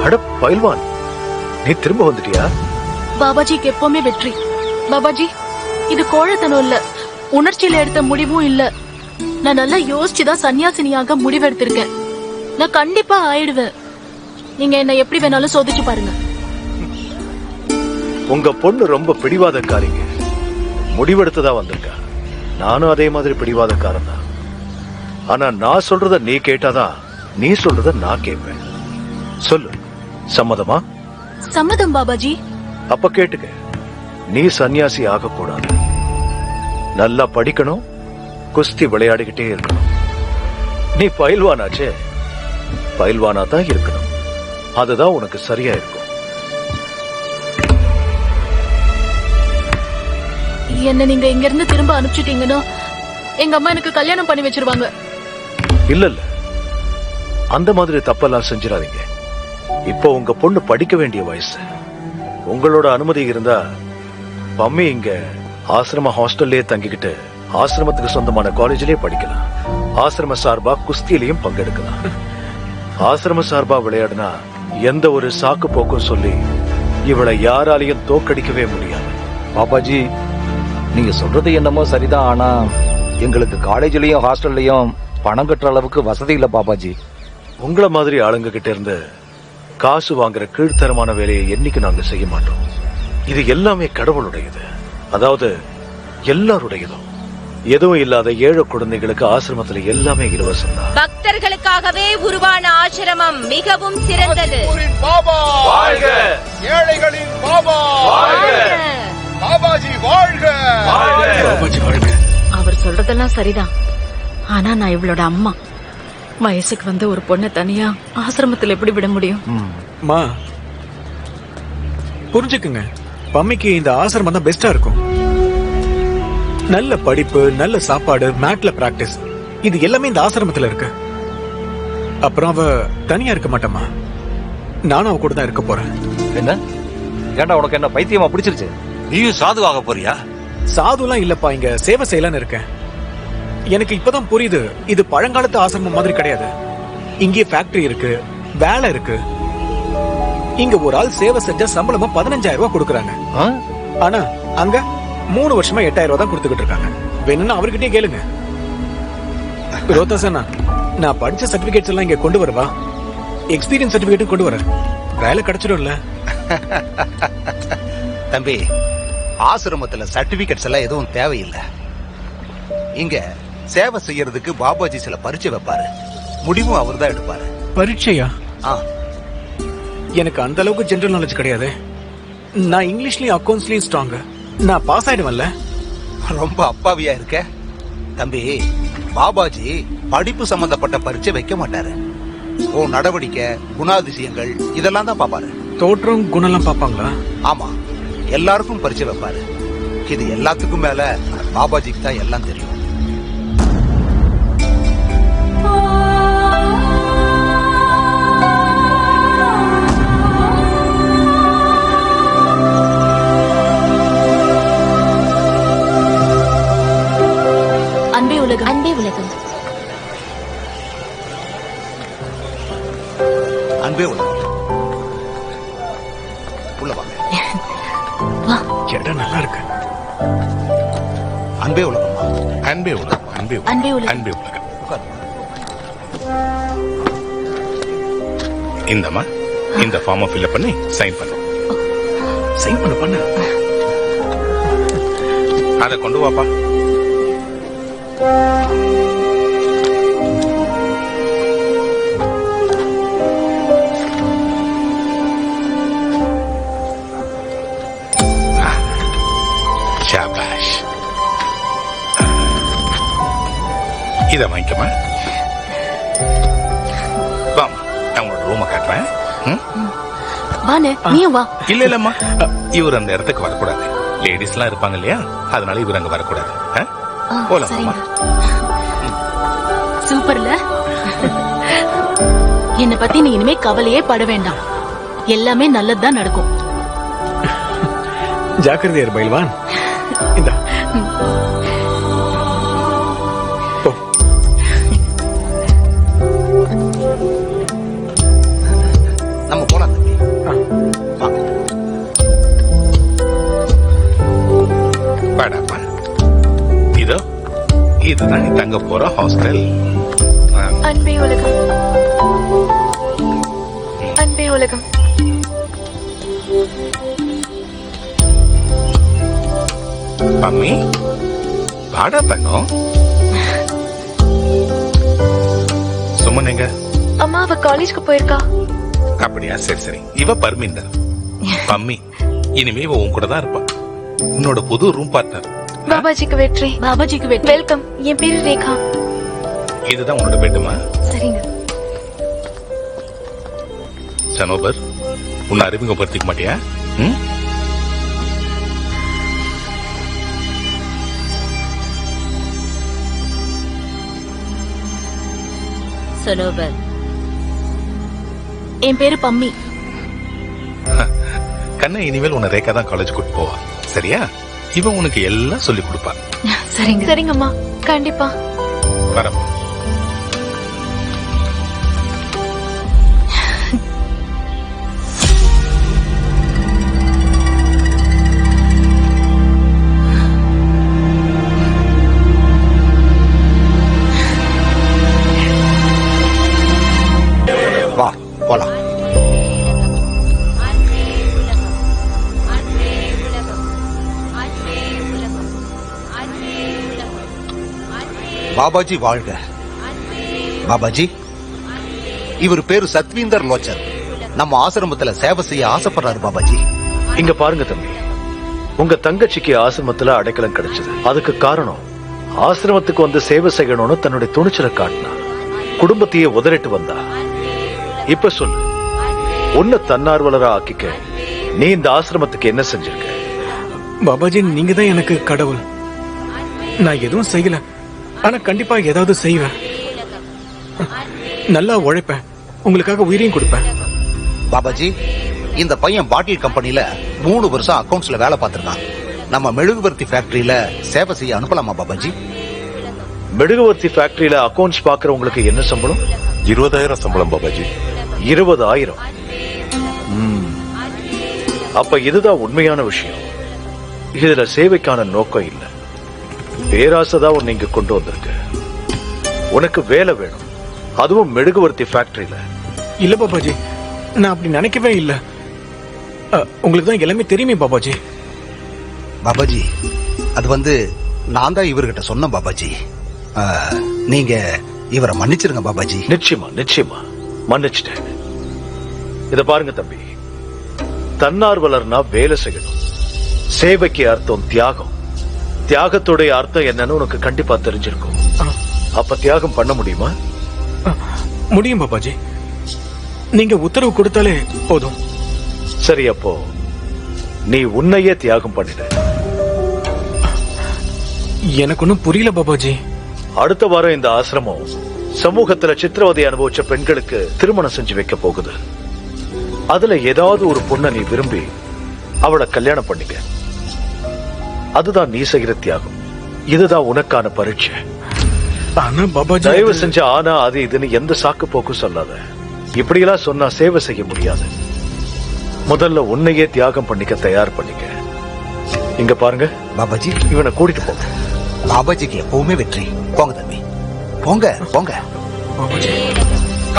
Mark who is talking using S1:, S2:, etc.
S1: அட பயில்வான், நீ திரும்ப வந்துட்டியா?
S2: பாபாஜிக்கு எப்பவுமே வெற்றி. பாபாஜி, இது கோழைத்தனம் இல்ல, உணர்ச்சியில எடுத்த முடிவும் இல்ல. நான் நல்லா யோசிச்சுதான் சன்னியாசினியாக முடிவெடுத்திருக்கேன். நான் கண்டிப்பா ஆயிடுவேன். நீங்க என்ன எப்படி வேணாலும் சோதிச்சு பாருங்க.
S1: உங்க பொண்ணு ரொம்ப பிடிவாதக்காரிங்க. முடிவெடுத்ததா வந்திருக்கா. நானும் அதே மாதிரி பிடிவாதக்காரன் தான். ஆனா நான் சொல்றத நீ கேட்டாதான், நீ சொல்றத நான் கேட்பேன். சொல்லு, சம்மதமா?
S2: சம்மதம் பாபாஜி.
S1: அப்ப கேட்டுக்க, நீ சன்னியாசி ஆகக்கூடாது. நல்லா படிக்கணும், குஸ்தி விளையாடிக்கிட்டே இருக்கணும். நீ பயில்வானாச்சே, பயில்வானா தான் இருக்கணும். அதுதான் உனக்கு சரியா இருக்கும்.
S2: என்ன நீங்க இங்க இருந்து திரும்ப அனுப்பிச்சிட்டீங்கன்னா எங்க அம்மா எனக்கு கல்யாணம் பண்ணி வச்சிருவாங்க.
S1: இல்ல இல்ல, அந்த மாதிரி தப்பெல்லாம் செஞ்சிடாதீங்க. இப்போ உங்க பொண்ணு படிக்க வேண்டிய வயசு. உங்களோட அனுமதி இருந்தா மம்மி இங்க ஆசிரம ஹாஸ்டல்லே தங்கிக்கிட்டு ஆசிரமத்துக்கு சொந்தமான காலேஜ்லயே படிக்கலாம். ஆசிரம சார்பா குஸ்தியிலையும் பங்கெடுக்கலாம். ஆசிரம சார்பா விளையாடுனா எந்த ஒரு சாக்கு போக்கும் சொல்லி இவளை யாராலையும் தோக்கடிக்கவே முடியாது.
S3: பாப்பாஜி, நீங்க சொல்றது என்னமோ சரிதான். ஆனா எங்களுக்கு காலேஜ்லயும் ஹாஸ்டல்லையும் பணம் கட்டுற அளவுக்கு வசதி இல்ல பாப்பாஜி.
S1: உங்களை மாதிரி ஆளுங்க கிட்ட இருந்து காசு வாங்குற கீழ்த்தரமான வேலையை என்னைக்கு நாங்க செய்ய மாட்டோம். இது எல்லாமே கடவுளுடையது, அதாவது எல்லாருடையதும். எதுவும் இல்லாத ஏழை குழந்தைகளுக்கு ஆசிரமத்துல எல்லாமே இலவசம் தான்.
S4: பக்தர்களுக்காகவே உருவான ஆசிரமம் மிகவும் சிறந்தது.
S5: பாபா வாழ்க! ஏழைகளின் பாபா வாழ்க! பாபாஜி வாழ்க!
S1: பாபாஜி வாழ்க!
S6: அவர் சொல்றதெல்லாம் சரிதான். ஆனா நான் இவளோட அம்மா. வயசுக்கு வந்த ஒரு பொண்ணை தனியா ஆசிரமத்துல எப்படி விட முடியும்?
S7: மா, புரிஞ்சுக்குங்க, பம்மிக்கு இந்த ஆசிரமம் தான் பெஸ்டா இருக்கும். நல்ல படிப்பு, நல்ல சாப்பாடு, மேட்ல பிராக்டிஸ், இது எல்லாமே இந்த ஆசிரமத்துல இருக்கு. அப்புறம் அவ தனியா இருக்க மாட்டேமா, நானும் அவ கூட தான் இருக்க போறேன்.
S3: என்ன ஏண்டா, உனக்கு என்ன பைத்தியமா பிடிச்சிருச்சு?
S8: நீயும் சாதுவாக போறியா?
S7: சாதுலாம் இல்லப்பா, இங்க சேவை செய்யலான்னு இருக்கேன். எனக்கு இப்பதான் புரியுது, இது பழங்காலத்து ஆசிரமம் மாதிரி கிடையாது. இங்கே ஃபேக்டரி இருக்கு, வேலை இருக்கு. இங்க ஒரு ஆள் சேவை செஞ்சா சம்பளமா 15,000 ரூபாய் கொடுக்கறாங்க. ஆனா அங்க 3 வருஷமா 8,000 ரூபாய் தான் கொடுத்துக்கிட்டு இருக்காங்க. வேணும்னா அவர்கிட்டயே கேளுங்க. ரோதாசனா, நான் படிச்ச சர்டிபிகேட்ஸ் எல்லாம் இங்க கொண்டு வரவா? எக்ஸ்பீரியன்ஸ் சர்டிபிகேட்டும் கொண்டு வரேன். வேலை கிடைச்சிடும்ல?
S8: தம்பி, ஆசிரமத்துல சர்டிபிகேட்ஸ் எல்லாம் எதுவும் தேவையில்லை. இங்க சேவை செய்யறதுக்கு பாபாஜி சில பரீட்சை வைப்பாரு. முடிவும் அவர் தான் எடுப்பாரு.
S7: பரீட்சையா? எனக்கு அந்த அளவுக்கு ஜெனரல் நாலேஜ் கிடையாது. நான் இங்கிலீஷ்லயும் அக்கவுண்ட்ஸ்லயும் ஸ்ட்ராங். நான் பாஸ் ஆயிடுவேன்ல?
S8: ரொம்ப அப்பாவியா இருக்க தம்பி. பாபாஜி படிப்பு சம்பந்தப்பட்ட பரீட்சை வைக்க மாட்டாரு. ஓ நடவடிக்கை, குணாதிசயங்கள் இதெல்லாம் தான் பாப்பாரு.
S7: தோற்றம், குணம்லாம் பாப்பாங்களா?
S8: ஆமா, எல்லாருக்கும் பரீட்சை வைப்பாரு. இது எல்லாத்துக்கும் மேல பாபாஜிக்கு தான் எல்லாம் தெரியும்.
S2: அன்பே உலகம்.
S4: அன்பே உலகம்.
S8: அன்பே உலகம். உள்ள வாங்க.
S7: இடம் நல்லா இருக்கு.
S8: அன்பே உலகம்.
S5: அன்பே உலகம். அன்பே உலகம்.
S2: அன்பே உலகம்.
S5: அன்பே உலகம். இந்தம்மா, இந்த ஃபார்மை ஃபில் பண்ணி சைன் பண்ணு.
S7: சைன் பண்ணு.
S5: அதை கொண்டு வாப்பா. ஷாபாஷ். இதை வாங்கிக்கமா. வாமா, நான் உங்களோட ரூமை காட்டுறேன்.
S2: வானே, நீயும் வா.
S5: இல்ல இல்லம்மா, இவர் அந்த இடத்துக்கு வரக்கூடாது. லேடிஸ் எல்லாம் இருப்பாங்க இல்லையா, அதனால இவர் அங்க வரக்கூடாது. போலாமா?
S2: சூப்பர்ல. என்னை பத்தி நீ இனிமே கவலையே பட வேண்டாம். எல்லாமே நல்லதுதான் நடக்கும்.
S7: ஜாக்கிரதையார் பயில்வான். இந்த
S8: நம்ம போலாம்.
S5: இதுதான் நீ தங்க போற ஹாஸ்டல்.
S2: அன்பே உலகம், அன்பே உலகம்.
S5: பம்மி வாடா தங்கம். சுமன் எங்க?
S2: அம்மா அவ காலேஜ்க்கு போயிருக்கா.
S5: அப்படியா, சரி சரி. இவ பர்மிந்தர். பம்மி இனிமே இவ உன் கூட தான் இருப்பா. உன்னோட புது ரூம் பார்ட்னர்.
S2: பாபாஜிக்கு வெற்றி. பாபாஜிக்கு வெற்றி. வெல்கம். என் பேரு ரேகா.
S5: இதுதான் உன்னோட பெட்டுமா?
S2: சரிங்க.
S5: சனோபர், உன்னை அறிமுகப்படுத்திக்க மாட்டியா? ம்?
S4: சனோபர்,
S2: என் பேரு பம்மி.
S5: கண்ணா இனிமேல் உன்னை ரேகா தான் காலேஜ் கூட்டு போவா. சரியா? இவன் உனக்கு எல்லாம் சொல்லி கொடுப்பா.
S2: சரிங்க. சரிங்கம்மா, கண்டிப்பா.
S5: வரமா.
S8: வா போலாம். பாபாஜி வாழ்க. பாபாஜி, இவர் பேரு சத்வீந்தர் லோச்சன். நம்ம ஆசிரமத்துல சேவை செய்ய ஆசைப்படுறாரு பாபாஜி.
S1: இங்க பாருங்க தம்பி, உங்க தங்கச்சிக்கு ஆசிரமத்துல அடைக்கலம் கிடைச்சது. அதுக்கு காரணம் ஆசிரமத்துக்கு வந்து சேவை செய்யணும்னு தன்னுடைய துணிச்சலை காட்டினா. குடும்பத்தையே உதறிட்டு வந்தா. இப்ப சொல்லு, உன்னை தன்னார்வலரா ஆக்கிக்க நீ இந்த ஆசிரமத்துக்கு என்ன செஞ்சிருக்க?
S7: பாபாஜி, நீங்க தான் எனக்கு கடவுள். நான் எதுவும் செய்யல, ஆனா கண்டிப்பா ஏதாவது செய்வேன். நல்லா உழைப்பேன், உங்களுக்காக உயிரையும் கொடுப்பேன்.
S8: பாபாஜி, இந்த பையன் பாட்டில் கம்பெனில 3 வருஷம் அக்கவுண்ட்ஸ்ல வேலை பார்த்திருக்கான். நம்ம மெழுகுவர்த்தி ஃபேக்டரியில சேவை செய்ய அனுப்பலாமா பாபாஜி?
S1: மெழுகுவர்த்தி ஃபேக்டரியில அக்கவுண்ட்ஸ் பாக்குறவங்களுக்கு என்ன சம்பளம்?
S5: 20,000 சம்பளம் பாபாஜி.
S1: 20,000. அப்ப இதுதான் உண்மையான விஷயம். இதுல சேவைக்கான நோக்கம் இல்ல, பேராசைதான் உன்னை இங்க கொண்டு வந்திருக்கு. உனக்கு வேலை வேணும், அதுவும் மெழுகுவர்த்தி ஃபேக்டரியில.
S7: இல்ல பாபாஜி, நான் அப்படி நினைக்கவே இல்ல. உங்களுக்கு தான் எல்லாமே தெரியுமே பாபாஜி.
S8: பாபாஜி, அது நான் தான் இவர்கிட்ட சொன்னேன் பாபாஜி. நீங்க இவரை மன்னிச்சிருங்க பாபாஜி.
S1: நிச்சயமா நிச்சயமா மன்னிச்சிட்டேன். இத பாருங்க தம்பி, தன்னார்வலர்னா வேலை செய்யணும். சேவைக்கு அர்த்தம் தியாகம். தியாகத்துடைய அர்த்தம் என்னன்னு உனக்கு கண்டிப்பா தெரிஞ்சிருக்கும். அப்ப தியாகம் பண்ண முடியுமா?
S7: முடியும் பாபாஜி, நீங்க உத்தரவு கொடுத்தாலே போதும்.
S1: சரி, அப்போ நீ உன்னையே தியாகம் பண்ணிட.
S7: எனக்கு ஒன்னும் புரியல பாபாஜி.
S1: அடுத்த வாரம் இந்த ஆசிரமம் சமூகத்துல சித்திரவதை அனுபவிச்ச பெண்களுக்கு திருமணம் செஞ்சு வைக்க போகுது. அதுல ஏதாவது ஒரு பொண்ணை நீ விரும்பி அவளை கல்யாணம் பண்ணிக்க. அதுதான் நீ செய்கிற தியாகம். இதுதான் உனக்கான பரீட்சை.
S7: ஆனா பாபாஜி,
S1: தயவு செஞ்சு ஆனா அது இதுன்னு எந்த சாக்கு போக்கும் சொல்லாத. இப்படியெல்லாம் சொன்னா சேவை செய்ய முடியாது. முதல்ல உன்னையே தியாகம் பண்ணிக்க தயார் பண்ணிக்க. இங்க பாருங்க
S8: பாபாஜி,
S1: இவனை கூட்டிட்டு போங்க.
S8: பாபாஜிக்கு எப்பவுமே வெற்றி. போங்க தம்பி, போங்க போங்க.
S7: பாபாஜி